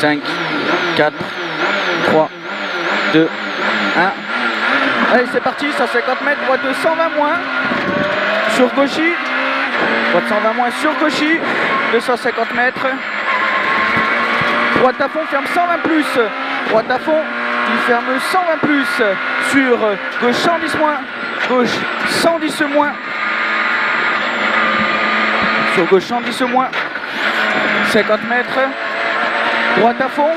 5, 4, 3, 2, 1. Allez, c'est parti, 150 mètres, droite de 120 moins. Sur gauchy. Droite 120 moins sur gauchy. 250 mètres. Droite à fond, ferme 120 plus. Droite à fond, il ferme 120 plus. Sur gauche 110 moins. Gauche 110 moins. Sur gauche 110 moins. 50 mètres. Droite à fond.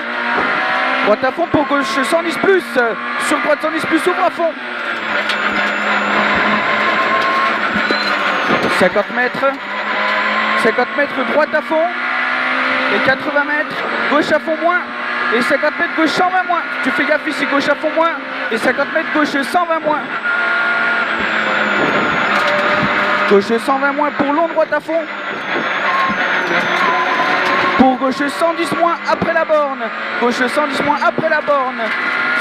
Droite à fond pour gauche 110 plus. Sur droite 110 plus, ouvre à fond. 50 mètres. 50 mètres, droite à fond. Et 80 mètres, gauche à fond moins. Et 50 mètres, gauche 120 moins. Tu fais gaffe ici, gauche à fond moins. Et 50 mètres, gauche 120 moins. Gauche 120 moins pour long, droite à fond. Pour gauche 110 moins après la borne. Gauche 110 moins après la borne.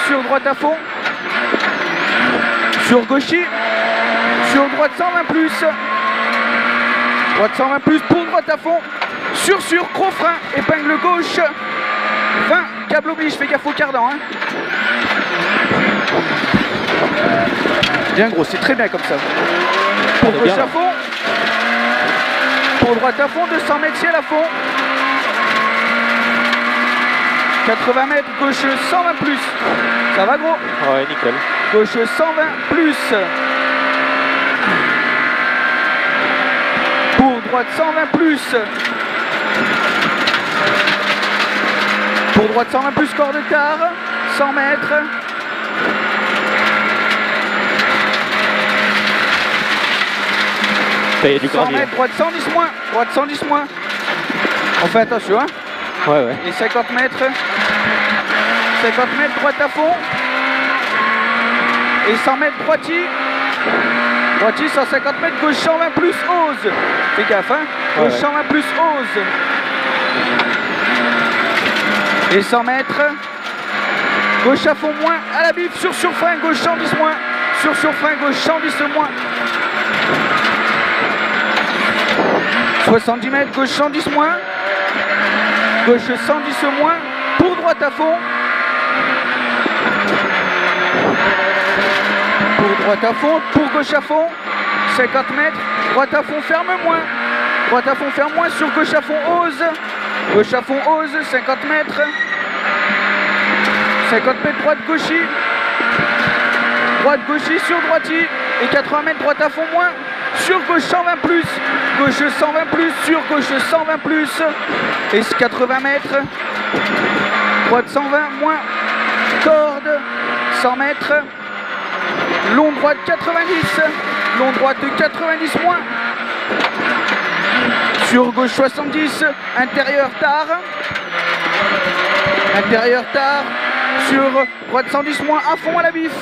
Sur droite à fond. Sur gauchy. Sur droite 120 plus. Droite 120 plus pour droite à fond. Sur, gros frein. Épingle gauche. 20. Câble oblige. Fais gaffe au cardan. Hein. Bien gros. C'est très bien comme ça. Pour gauche à fond. Pour droite à fond. 200 mètres ciel à fond. 80 mètres, gauche 120 plus. Ça va gros? Ouais, nickel. Gauche 120 plus. Pour droite 120 plus. Pour droite 120 plus, corps de quart. 100 mètres. Ça y est, du 100 mètres, droite 110 moins. Droite 110 moins. On fait attention, hein? Ouais. Et 50 mètres. 50 mètres, droite à fond. Et 100 mètres, droiti. Droiti, 150 mètres, gauche 120 plus, ose. Fais gaffe, hein. Gauche 120 plus, ose. Et 100 mètres. Gauche à fond moins, à la bif, sur frein, gauche 110 moins. Sur frein, gauche 110 moins. 70 mètres, gauche 110 moins. Gauche 110 moins. Pour droite à fond. Pour droite à fond, pour gauche à fond. 50 mètres. Droite à fond, ferme moins. Droite à fond, ferme moins. Sur gauche à fond, ose. Gauche à fond, ose. 50 mètres. 50 mètres, droite, gauchy. Droite, gauchy, sur droiti. Et 80 mètres, droite à fond, moins. Sur gauche 120 plus. Gauche 120 plus. Sur gauche 120 plus. Et 80 mètres. Droite 120, moins. Corde. 100 mètres. Long droite 90. Long droite 90 moins. Sur gauche 70. Intérieur tard. Intérieur tard. Sur droite 110 moins. À fond à la bif.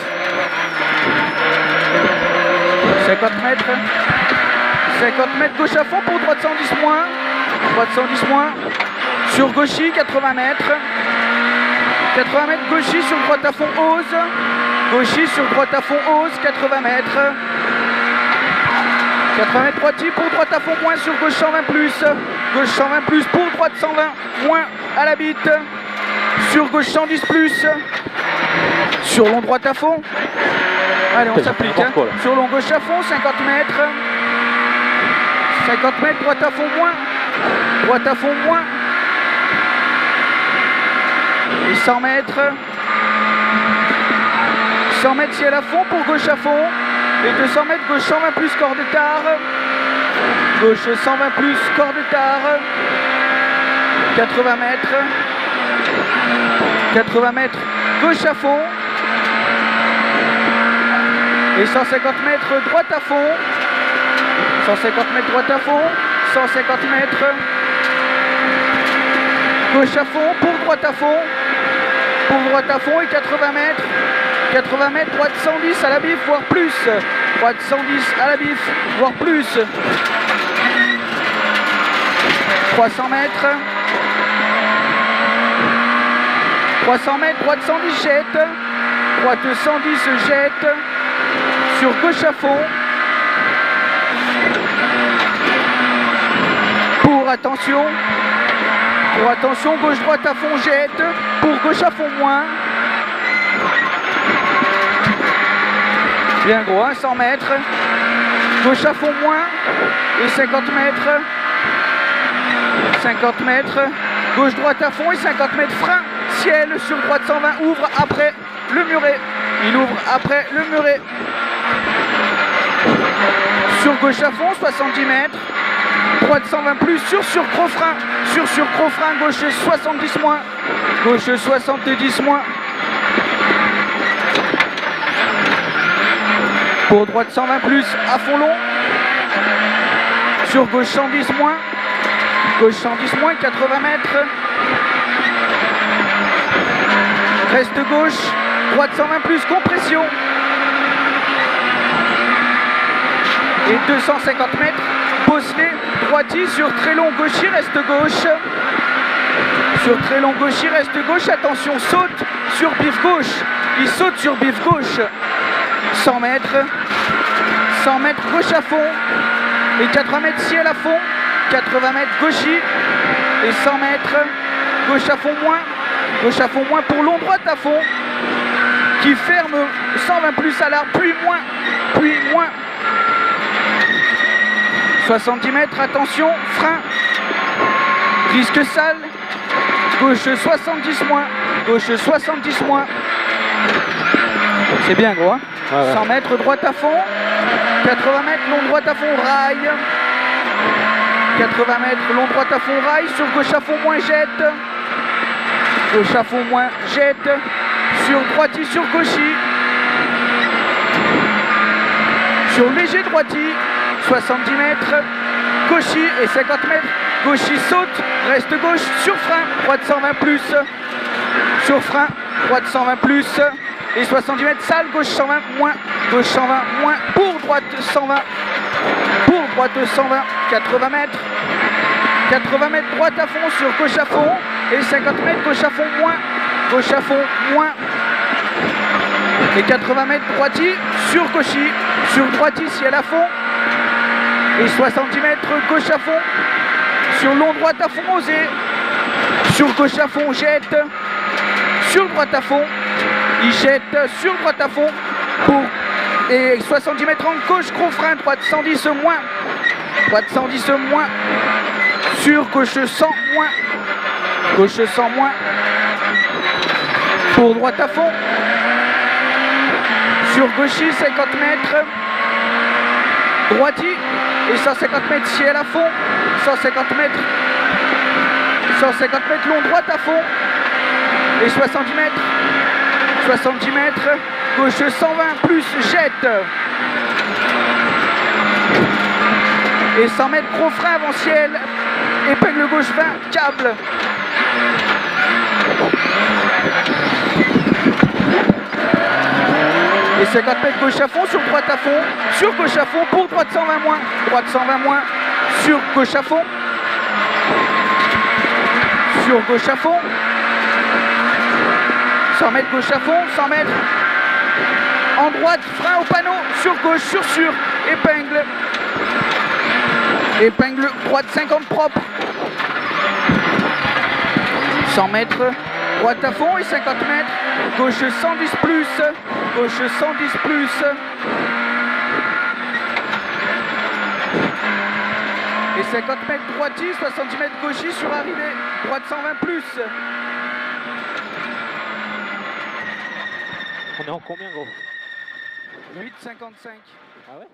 50 mètres. 50 mètres gauche à fond pour droite 110 moins. Droite 110 moins. Sur gauchy 80 mètres. 80 mètres gauchy sur droite à fond ose. Gauchy sur droite à fond ose. 80 mètres. 80 mètres droiti pour droite à fond moins sur gauche 120 plus. Gauche 120 plus pour droite 120 moins à la bite. Sur gauche 110 plus. Sur long droite à fond. Allez, on s'applique. Hein. Sur long gauche à fond, 50 mètres. 50 mètres, droite à fond moins. Droite à fond moins. Et 100 mètres. 100 mètres ciel à fond pour gauche à fond. Et 200 mètres, gauche 120 plus, corps de quart. Gauche 120 plus, corps de quart. 80 mètres. 80 mètres, gauche à fond. Et 150 mètres, droite à fond. 150 mètres, droite à fond. 150 mètres. Gauche à fond, pour droite à fond. Pour droite à fond et 80 mètres. 80 mètres, droite 110 à la bif, voire plus. Droite 110 à la bif, voire plus. 300 mètres. 300 mètres, droite 110 jette. Droite 110 jette. Sur gauche à fond. Pour attention. Pour attention, gauche-droite à fond, jette. Pour gauche à fond, moins. Bien gros, hein, 100 mètres. Gauche à fond, moins. Et 50 mètres. 50 mètres. Gauche-droite à fond et 50 mètres. Frein, ciel, sur droite 120. Ouvre après le muret. Il ouvre après le muret. Sur gauche à fond, 70 mètres. Droite 120 plus, sur gros frein. Sur gros frein, gauche 70 moins. Gauche 70 moins. Pour droite 120 plus, à fond long. Sur gauche 110 moins. Gauche 110 moins, 80 mètres. Reste gauche. Droite 120 plus, compression. Et 250 mètres. Bosselet, droitier sur très long gaucher, reste gauche. Sur très long gaucher, reste gauche. Attention, saute sur bif gauche. Il saute sur bif gauche. 100 mètres. 100 mètres gauche à fond. Et 80 mètres ciel à fond. 80 mètres gaucher. Et 100 mètres gauche à fond moins. Gauche à fond moins pour long, droite à fond. Qui ferme 120 plus à l'arbre, puis moins. 70 mètres, attention, frein. Risque sale. Gauche 70 moins. Gauche 70 moins. C'est bien gros, hein. 100 mètres, droite à fond. 80 mètres, long droite à fond, rail. 80 mètres, long droite à fond, rail. Sur gauche à fond, moins, jette. Gauche à fond, moins, jette. Sur droitier, sur gaucher. Sur léger droitier. 70 mètres. Gaucher et 50 mètres. Gaucher saute. Reste gauche. Sur frein. Droite 120 plus. Sur frein. Droite 120 plus. Et 70 mètres. Sale. Gauche 120 moins. Gauche 120 moins. Pour droite 120. Pour droite 120. 80 mètres. 80 mètres droite à fond sur gauche à fond. Et 50 mètres gauche à fond moins. Gauche à fond moins. Et 80 mètres droitier sur gaucher. Sur droitier ciel à fond. Et 70 mètres gauche à fond. Sur long droite à fond osé. Sur gauche à fond jette. Sur droite à fond. Il jette sur droite à fond. Et 70 mètres en gauche, gros frein, droite 110 moins. Droite 110 moins. Sur gauche 100 moins. Gauche 100 moins. Pour droite à fond. Sur gaucher 50 mètres. Droitier. Et 150 mètres ciel à fond. 150 mètres. 150 mètres long droite à fond. Et 70 mètres. 70 mètres. Gauche 120 plus jette. Et 100 mètres gros frein avant ciel. Épingle gauche 20 câble. Et 50 mètres gauche à fond, sur droite à fond, sur gauche à fond, pour droite 120 moins, droite 120 moins, sur gauche à fond, sur gauche à fond, 100 mètres gauche à fond, 100 mètres, en droite, frein au panneau, sur gauche, sur, épingle, épingle, droite 50 propre, 100 mètres, droite à fond et 50 mètres, gauche 110 plus, gauche 110 plus. Et 50 mètres droitier, 70 mètres gaucher sur arrivée, droite 120 plus. On est en combien gros? 8,55. Ah ouais?